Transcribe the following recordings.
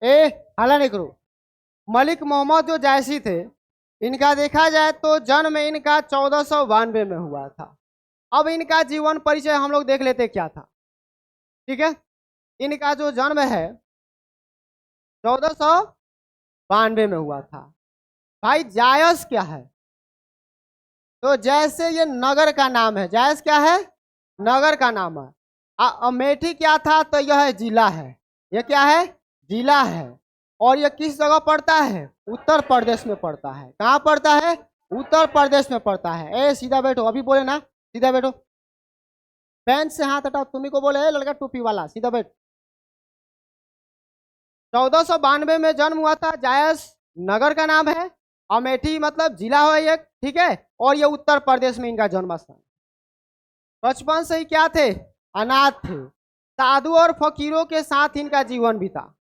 ए हल्ला नहीं करो। मलिक मोहम्मद जो जैसी थे, इनका देखा जाए तो जन्म इनका 1492 में हुआ था। अब इनका जीवन परिचय हम लोग देख लेते क्या था। ठीक है, इनका जो जन्म है 1492 में हुआ था। भाई जायस क्या है? तो जैसे ये नगर का नाम है, जायस क्या है? नगर का नाम है। अमेठी क्या था? तो यह जिला है। यह क्या है? जिला है। और यह किस जगह पड़ता है? उत्तर प्रदेश में पड़ता है। कहाँ पड़ता है? उत्तर प्रदेश में पड़ता है। ए सीधा बैठो, अभी बोले ना, सीधा बैठो। बेंच से हाथ हटाओ, तुम्ही को बोले लड़का टोपी वाला, सीधा बैठ। 1492 में जन्म हुआ था। जायस नगर का नाम है। अमेठी मतलब जिला है एक, ठीक है। और ये उत्तर प्रदेश में इनका जन्म स्थान। बचपन से ही क्या थे? अनाथ थे। साधु और फकीरों के साथ इनका जीवन बीता।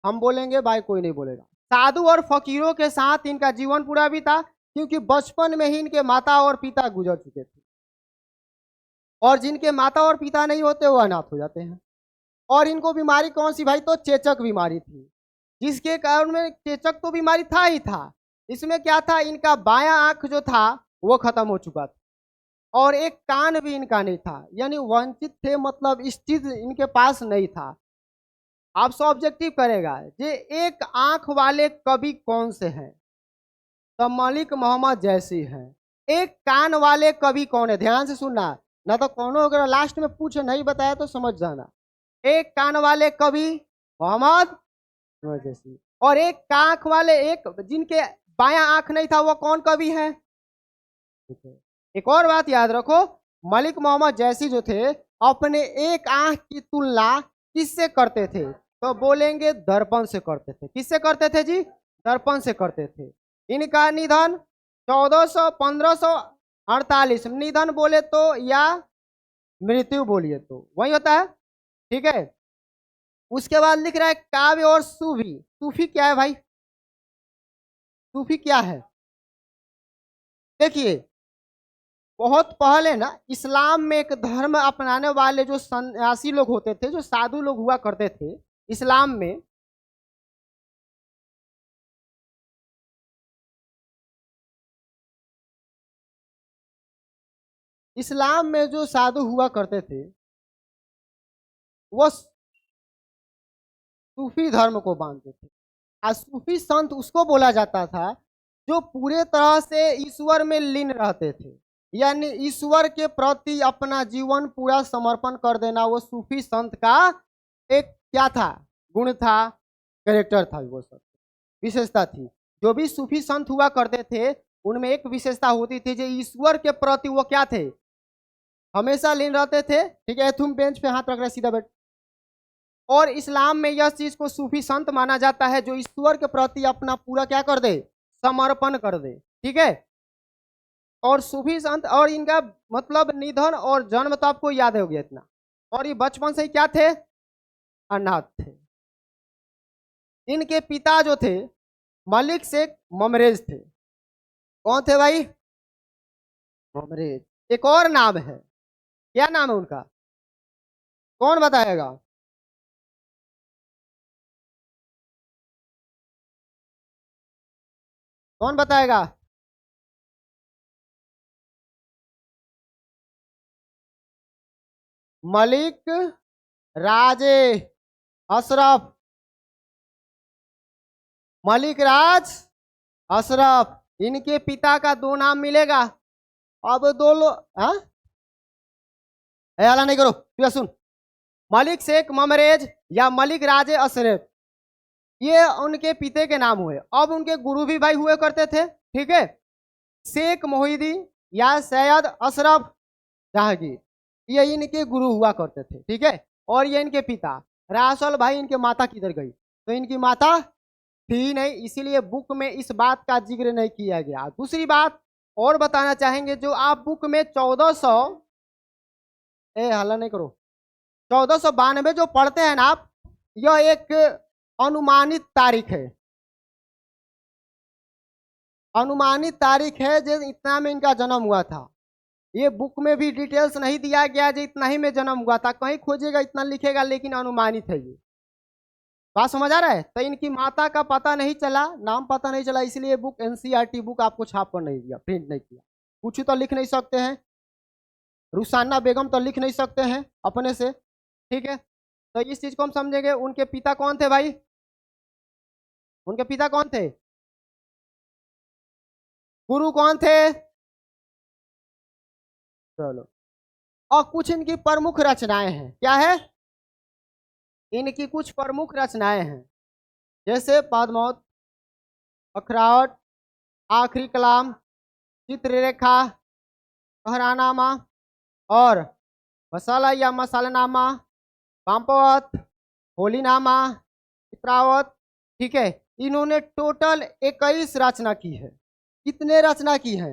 हम बोलेंगे भाई, कोई नहीं बोलेगा। साधु और फकीरों के साथ इनका जीवन पूरा बीता, क्योंकि बचपन में ही इनके माता और पिता गुजर चुके थे। और जिनके माता और पिता नहीं होते वो अनाथ हो जाते हैं। और इनको बीमारी कौन सी भाई? तो चेचक बीमारी थी, जिसके कारण में चेचक तो बीमारी था ही था। इसमें क्या था? इनका बायां आंख जो था वो खत्म हो चुका था, और एक कान भी इनका नहीं था, यानी वंचित थे, मतलब इस चीज इनके पास नहीं था। आप ऑब्जेक्टिव करेगा ये एक आंख वाले कवि कौन से हैं? तो मलिक मोहम्मद जैसी हैं। एक कान वाले कवि कौन है? ध्यान से सुनना, ना तो कौन अगर लास्ट में पूछे नहीं बताया तो समझ जाना। एक कान वाले कवि मोहम्मद जैसी। और एक आंख वाले, एक जिनके बायां आंख नहीं था, वो कौन कवि है? एक और बात याद रखो, मलिक मोहम्मद जैसी जो थे अपने एक आंख की तुलना किससे करते थे? तो बोलेंगे दर्पण से करते थे। किससे करते थे जी? दर्पण से करते थे। इनका निधन 1548, निधन बोले तो या मृत्यु बोलिए तो वही होता है, ठीक है। उसके बाद लिख रहा है काव्य और सूफी। सूफी क्या है भाई? सूफी क्या है? देखिए, बहुत पहले ना इस्लाम में एक धर्म अपनाने वाले जो सन्यासी लोग होते थे, जो साधु लोग हुआ करते थे इस्लाम में, इस्लाम में जो साधु हुआ करते थे वो सूफी धर्म को मानते थे। और सूफी संत उसको बोला जाता था जो पूरे तरह से ईश्वर में लीन रहते थे, यानी ईश्वर के प्रति अपना जीवन पूरा समर्पण कर देना, वो सूफी संत का एक क्या था? गुण था, कैरेक्टर था, वो सब विशेषता थी। जो भी सूफी संत हुआ करते थे उनमें एक विशेषता होती थी, जो ईश्वर के प्रति वो क्या थे? हमेशा लीन रहते थे। ठीक है, तुम बेंच पे हाथ रख रहे, सीधा बैठ। और इस्लाम में यह चीज को सूफी संत माना जाता है जो ईश्वर के प्रति अपना पूरा क्या कर दे? समर्पण कर दे, ठीक है। और सूफी संत, और इनका मतलब निधन और जन्म तो आपको याद हो गया इतना। और ये बचपन से ही क्या थे? अनाथ थे। इनके पिता जो थे मलिक शेख ममरेज थे। कौन थे भाई? ममरेज। एक और नाम है, क्या नाम है उनका? कौन बताएगा? कौन बताएगा? मलिक राजे अशरफ। मलिक राज अशरफ। इनके पिता का दो नाम मिलेगा। अब दो लोग, हाँ हला नहीं करो, तू सुन। मलिक शेख ममरेज या मलिक राजे अशरफ, ये उनके पिता के नाम हुए। अब उनके गुरु भी भाई हुए करते थे, ठीक है। शेख मोहिद्दीन या सैयद अशरफ जहांगीर, ये इनके गुरु हुआ करते थे, ठीक है। और ये इनके पिता। रासल भाई, इनके माता किधर गई? तो इनकी माता थी नहीं, इसीलिए बुक में इस बात का जिक्र नहीं किया गया। दूसरी बात और बताना चाहेंगे, जो आप बुक में 1400, हल्ला नहीं करो, 1492 जो पढ़ते हैं ना आप, यह एक अनुमानित तारीख है। अनुमानित तारीख है जो इतना में इनका जन्म हुआ था। ये बुक में भी डिटेल्स नहीं दिया गया जो इतना ही में जन्म हुआ था, कहीं खोजेगा इतना लिखेगा, लेकिन अनुमानित है ये। बात समझ आ रहा है। तो इनकी माता का पता नहीं चला, नाम पता नहीं चला, इसलिए बुक एनसीईआरटी बुक आपको छाप कर नहीं दिया, प्रिंट नहीं किया। कुछ तो लिख नहीं सकते हैं, रुसाना बेगम तो लिख नहीं सकते हैं अपने से, ठीक है। तो इस चीज को हम समझेंगे। उनके पिता कौन थे भाई? उनके पिता कौन थे? गुरु कौन थे? चलो, और कुछ इनकी प्रमुख रचनाएं हैं। क्या है? इनकी कुछ प्रमुख रचनाएं हैं, जैसे पद्मावत, अखरावट, आखिरी कलाम, चित्ररेखा, कहरानामा और मसाला या मसालानामा, पांपवत, होलीनामा, चित्रावत, ठीक है। इन्होंने टोटल 21 रचना की है। कितने रचना की है?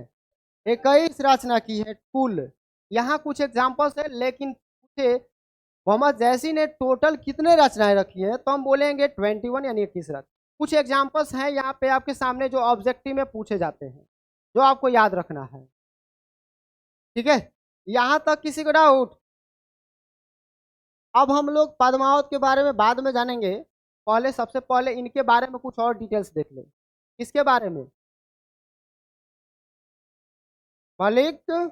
21 रचना की है कुल। यहाँ कुछ एग्जाम्पल्स है, लेकिन पूछे मोहम्मद जैसी ने टोटल कितने रचनाएं रखी है, तो हम बोलेंगे 21 यानी 21 रचना। कुछ एग्जाम्पल्स हैं यहाँ पे आपके सामने जो ऑब्जेक्टिव में पूछे जाते हैं, जो आपको याद रखना है, ठीक है। यहाँ तक किसी को डाउट? अब हम लोग पद्मावत के बारे में बाद में जानेंगे, पहले सबसे पहले इनके बारे में कुछ और डिटेल्स देख लें। किसके बारे में? मलिक,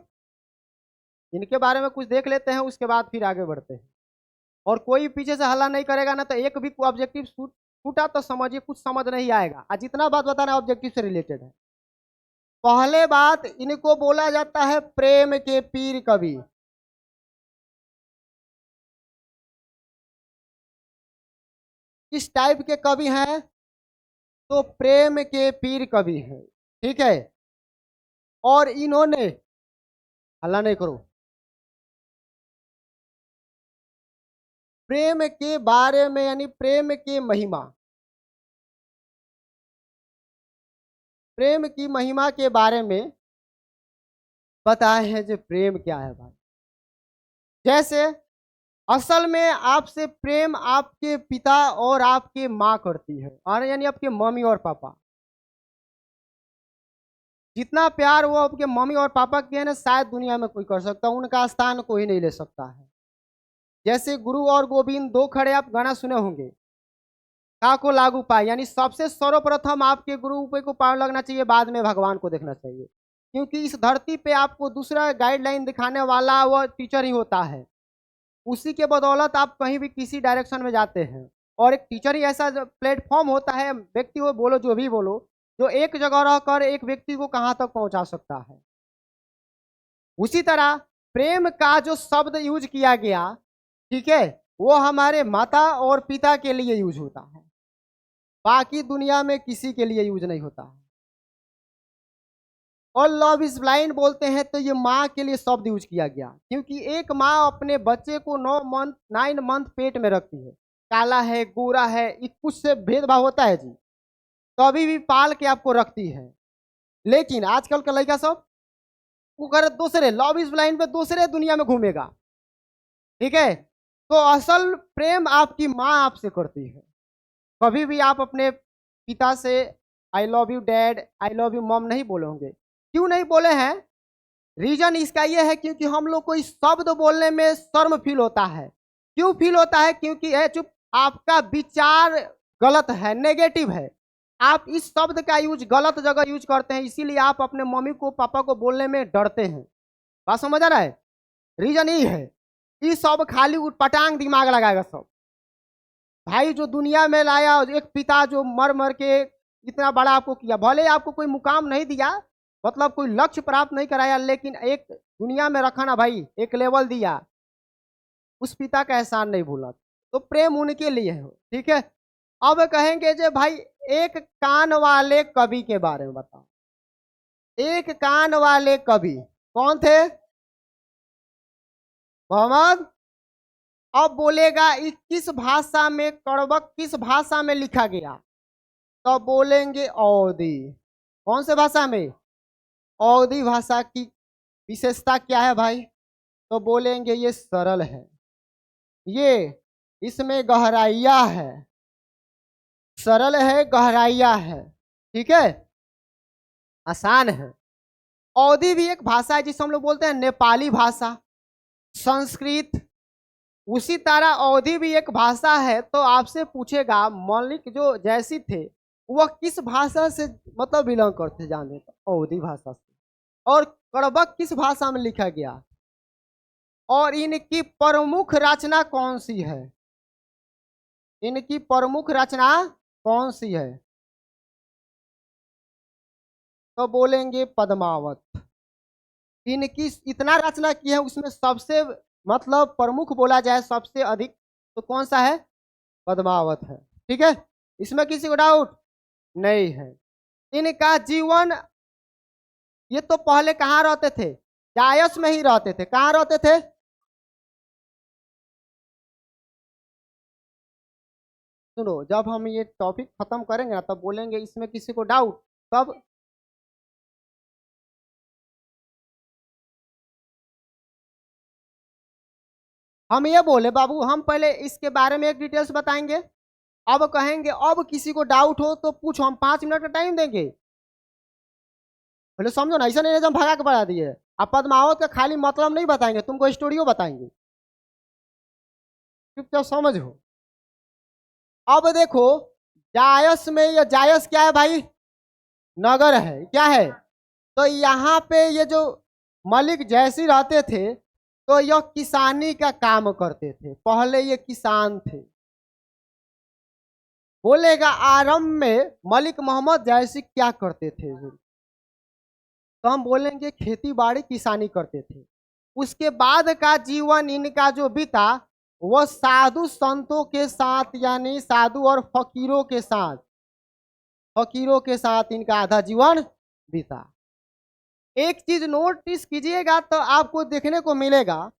इनके बारे में कुछ देख लेते हैं, उसके बाद फिर आगे बढ़ते हैं। और कोई पीछे से हल्ला नहीं करेगा ना, तो एक भी ऑब्जेक्टिव छूटा तो समझिए कुछ समझ नहीं आएगा। आज जितना बात बताना ऑब्जेक्टिव से रिलेटेड है। पहले बात, इनको बोला जाता है प्रेम के पीर कवि। किस टाइप के कवि हैं? तो प्रेम के पीर कवि हैं, ठीक है। और इन्होंने, हल्ला नहीं करो, प्रेम के बारे में यानी प्रेम की महिमा, प्रेम की महिमा के बारे में बताए हैं जो प्रेम क्या है भाई। जैसे असल में आपसे प्रेम आपके पिता और आपके माँ करती है, और यानी आपके मम्मी और पापा। जितना प्यार वो आपके मम्मी और पापा के है ना, शायद दुनिया में कोई कर सकता, उनका स्थान कोई नहीं ले सकता है। जैसे गुरु और गोविंद दो खड़े, आप गाना सुने होंगे, का को लागू पाए, यानी सबसे सर्वप्रथम आपके गुरु को पार लगना चाहिए, बाद में भगवान को देखना चाहिए। क्योंकि इस धरती पे आपको दूसरा गाइडलाइन दिखाने वाला वो टीचर ही होता है। उसी के बदौलत आप कहीं भी किसी डायरेक्शन में जाते हैं। और एक टीचर ही ऐसा प्लेटफॉर्म होता है, व्यक्ति हो बोलो जो भी बोलो, जो एक जगह रहकर एक व्यक्ति को कहाँ तक पहुंचा सकता है। उसी तरह प्रेम का जो शब्द यूज किया गया, ठीक है, वो हमारे माता और पिता के लिए यूज होता है, बाकी दुनिया में किसी के लिए यूज नहीं होता है। और लव इज ब्लाइंड बोलते हैं तो ये माँ के लिए शब्द यूज किया गया, क्योंकि एक माँ अपने बच्चे को 9 मंथ पेट में रखती है, काला है गोरा है, कुछ से भेदभाव होता है जी, तो अभी भी पाल के आपको रखती है। लेकिन आजकल का लड़का सब वो कर दूसरे, लव इज ब्लाइंड पे दूसरे दुनिया में घूमेगा, ठीक है। तो असल प्रेम आपकी माँ आपसे करती है। कभी भी आप अपने पिता से I love you dad, I love you mom नहीं बोले होंगे। क्यों नहीं बोले हैं? रीजन इसका यह है क्योंकि हम लोग को इस शब्द बोलने में शर्म फील होता है। क्यों फील होता है? क्योंकि चुप, आपका विचार गलत है, नेगेटिव है। आप इस शब्द का यूज गलत जगह यूज करते हैं, इसीलिए आप अपने मम्मी को पापा को बोलने में डरते हैं। बात समझ आ रहा है? रीजन यही है। ये सब खाली उटपटांग दिमाग लगाएगा सब। भाई जो दुनिया में लाया, एक पिता जो मर मर के इतना बड़ा आपको किया, भले आपको कोई मुकाम नहीं दिया, मतलब कोई लक्ष्य प्राप्त नहीं कराया, लेकिन एक दुनिया में रखा ना भाई, एक लेवल दिया, उस पिता का एहसान नहीं भूला। तो प्रेम उनके लिए है, ठीक है। अब कहेंगे जे भाई एक कान वाले कवि के बारे में बताओ। एक कान वाले कवि कौन थे? मोहम्मद। अब बोलेगा किस भाषा में, कड़बक किस भाषा में लिखा गया, तो बोलेंगे अवधी। कौन से भाषा में? अवधी भाषा की विशेषता क्या है भाई? तो बोलेंगे ये सरल है, ये इसमें गहराइया है, सरल है, गहराइया है, ठीक है, आसान है। अवधी भी एक भाषा है जिसे हम लोग बोलते हैं नेपाली भाषा, संस्कृत, उसी तरह अवधी भी एक भाषा है। तो आपसे पूछेगा मलिक जो जैसी थे वह किस भाषा से मतलब बिलोंग करते, जाने तो अवधी भाषा से। और कड़बक किस भाषा में लिखा गया, और इनकी प्रमुख रचना कौन सी है, इनकी प्रमुख रचना कौन सी है, तो बोलेंगे पद्मावत। इनकी इतना रचना की है, उसमें सबसे मतलब प्रमुख बोला जाए सबसे अधिक तो कौन सा है, पद्मावत है। ठीक है, इसमें किसी को डाउट नहीं है। इनका जीवन, ये तो पहले कहाँ रहते थे, जायस में ही रहते थे। कहाँ रहते थे, सुनो, जब हम ये टॉपिक खत्म करेंगे ना तब बोलेंगे इसमें किसी को डाउट, तब हम ये बोले बाबू हम पहले इसके बारे में एक डिटेल्स बताएंगे, अब कहेंगे अब किसी को डाउट हो तो पूछो, हम 5 मिनट का टाइम देंगे। पहले समझो ना, ऐसा नहीं है हम भगा के बढ़ा दिए। अब पद्मावत का खाली मतलब नहीं बताएंगे, तुमको स्टोरियो बताएंगे, चुपचाप समझो। अब देखो, जायस में, ये जायस क्या है भाई, नगर है, क्या है। तो यहाँ पे ये जो मलिक जैसी रहते थे तो यह किसानी का काम करते थे, पहले ये किसान थे। बोलेगा आरंभ में मलिक मोहम्मद जैसी क्या करते थे, तो हम बोलेंगे खेती बाड़ी किसानी करते थे। उसके बाद का जीवन इनका जो बीता वह साधु संतों के साथ, यानी साधु और फकीरों के साथ इनका आधा जीवन बीता। एक चीज नोटिस कीजिएगा तो आपको देखने को मिलेगा,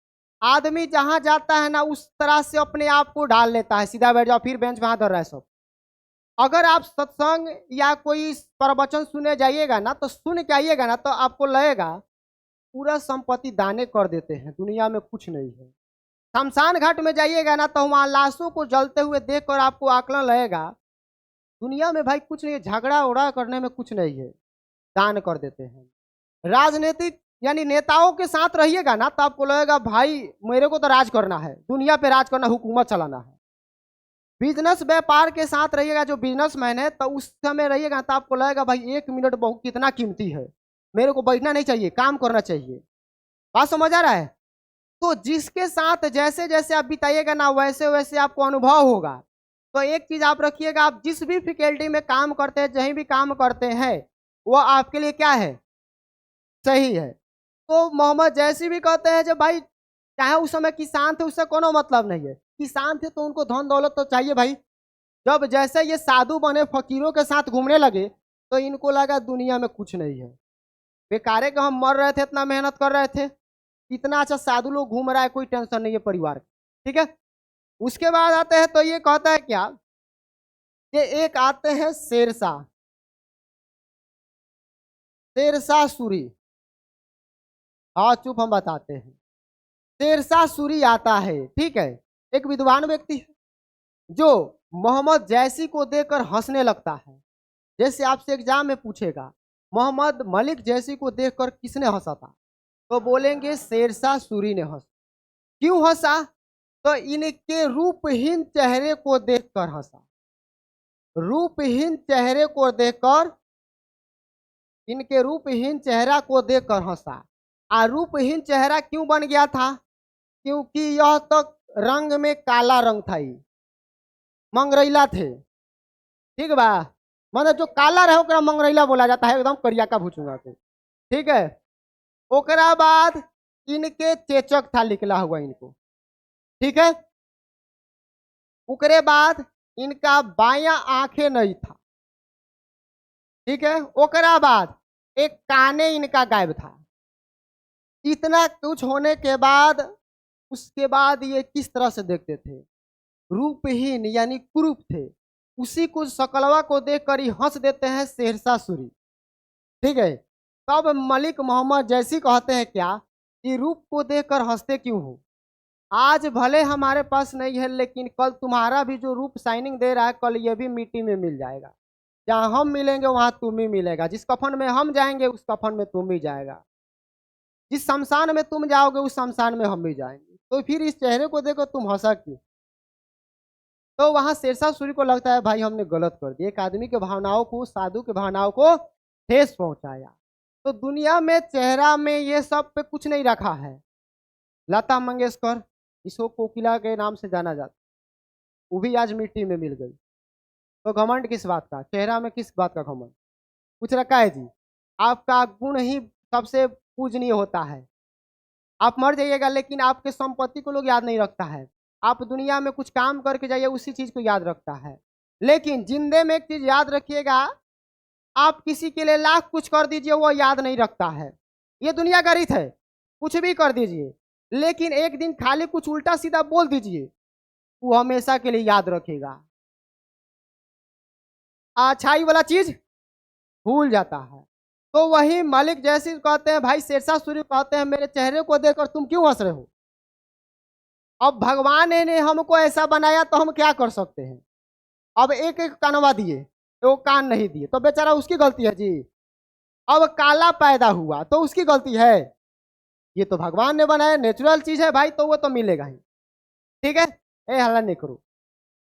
आदमी जहां जाता है ना उस तरह से अपने आप को ढाल लेता है, सीधा बैठ जाओ फिर बेंच में हाथ धर रहा है सब। अगर आप सत्संग या कोई प्रवचन सुने जाइएगा ना तो सुन के आइएगा ना तो आपको लगेगा पूरा संपत्ति दाने कर देते हैं, दुनिया में कुछ नहीं है। शमशान घाट में जाइएगा ना तो वहां लाशों को जलते हुए देखकर आपको आकलन लगेगा दुनिया में भाई कुछ नहीं है, झगड़ा उड़ा करने में कुछ नहीं है, दान कर देते हैं। राजनीतिक यानी नेताओं के साथ रहिएगा ना तो आपको लगेगा भाई मेरे को तो राज करना है, दुनिया पे राज करना, हुकूमत चलाना है। बिजनेस व्यापार के साथ रहिएगा, जो बिजनेसमैन है तो उस समय रहिएगा तो आपको लगेगा भाई 1 मिनट बहुत कितना कीमती है, मेरे को बैठना नहीं चाहिए, काम करना चाहिए। बात समझ आ रहा है। तो जिसके साथ जैसे जैसे आप बिताइएगा ना वैसे वैसे आपको अनुभव होगा। तो एक चीज आप रखिएगा, आप जिस भी फैकल्टी में काम करते हैं, कहीं भी काम करते हैं, वो आपके लिए क्या है, सही है। तो मोहम्मद जैसी भी कहते हैं जब भाई चाहे उस समय किसान थे उससे कोनो मतलब नहीं है, किसान थे तो उनको धन दौलत तो चाहिए भाई। जब जैसे ये साधु बने फकीरों के साथ घूमने लगे तो इनको लगा दुनिया में कुछ नहीं है, बेकारे का हम मर रहे थे, इतना मेहनत कर रहे थे, इतना अच्छा साधु लोग घूम रहा है, कोई टेंशन नहीं है परिवार की। ठीक है, उसके बाद आते हैं तो ये कहता है क्या, ये एक आते हैं शेरशाह, शेरशाह सूरी। हाँ चुप, हम बताते हैं। शेरशाह सूरी आता है, ठीक है, एक विद्वान व्यक्ति है जो मोहम्मद जैसी को देखकर हंसने लगता है। जैसे आपसे एग्जाम में पूछेगा मोहम्मद मलिक जैसी को देखकर किसने हंसा था, तो बोलेंगे शेरशाह सूरी ने हंसा। क्यों हंसा, तो इनके रूपहीन चेहरे को देखकर हंसा, रूपहीन चेहरे को देखकर, इनके रूपहीन चेहरा को देखकर हंसा। रूपहीन चेहरा क्यों बन गया था, क्योंकि यह तो रंग में काला रंग था, मंगरैला थे। ठीक बा, मतलब जो काला रहे ओकरा मंगरैला बोला जाता है, एकदम करिया का भूचूंगा के। ठीक है, ओकरा बाद इनके चेचक था निकला हुआ इनको। ठीक है, ओकरे बाद इनका बायां आंखें नहीं था। ठीक है, ओकरा बाद एक काने इनका गायब था। इतना कुछ होने के बाद उसके बाद ये किस तरह से देखते थे, रूपहीन यानी कुरूप थे। उसी को शकलवा को देखकर ही हंस देते हैं शेरशाह सूरी। ठीक है, तब मलिक मोहम्मद जैसी कहते हैं क्या कि रूप को देखकर हंसते क्यों हो, आज भले हमारे पास नहीं है लेकिन कल तुम्हारा भी जो रूप शाइनिंग दे रहा है कल ये भी मिट्टी में मिल जाएगा, जहाँ हम मिलेंगे वहां तुम ही मिलेगा, जिस कफन में हम जाएंगे उस कफन में तुम ही जाएगा। जिस शमशान में तुम जाओगे उस शमशान में हम भी जाएंगे, तो फिर इस चेहरे को देखो तुम हंसा क्यों? तो वहां शेरशाह सूरी को लगता है भाई हमने गलत कर दिया, एक आदमी के भावनाओं को, साधु के भावनाओं को ठेस पहुंचाया। तो दुनिया में चेहरा में ये सब पे कुछ नहीं रखा है। लता मंगेशकर, इसको कोकिला के नाम से जाना जाता, वो भी आज मिट्टी में मिल गई। तो घमंड किस बात का? चेहरा में किस बात का घमंड? कुछ रखा है जी? आपका गुण ही सबसे पूजनीय होता है। आप मर जाइएगा लेकिन आपके संपत्ति को लोग याद नहीं रखता है। आप दुनिया में कुछ काम करके जाइए, उसी चीज को याद रखता है। लेकिन जिंदे में एक चीज याद रखिएगा, आप किसी के लिए लाख कुछ कर दीजिए वो याद नहीं रखता है। ये दुनिया का रीत है, कुछ भी कर दीजिए लेकिन एक दिन खाली कुछ उल्टा सीधा बोल दीजिए, वो हमेशा के लिए याद रखेगा। अच्छाई वाला चीज भूल जाता है। तो वही मलिक जैसी कहते हैं, भाई शेरशाह सूरी कहते हैं मेरे चेहरे को देखकर तुम क्यों हंस रहे हो? अब भगवान ने हमको ऐसा बनाया तो हम क्या कर सकते हैं? अब एक एक कानवा दिए तो कान नहीं दिए तो बेचारा उसकी गलती है जी। अब काला पैदा हुआ तो उसकी गलती है? ये तो भगवान ने बनाया, नेचुरल चीज है भाई, तो वो तो मिलेगा ही। ठीक है, ए हल्ला नहीं करो।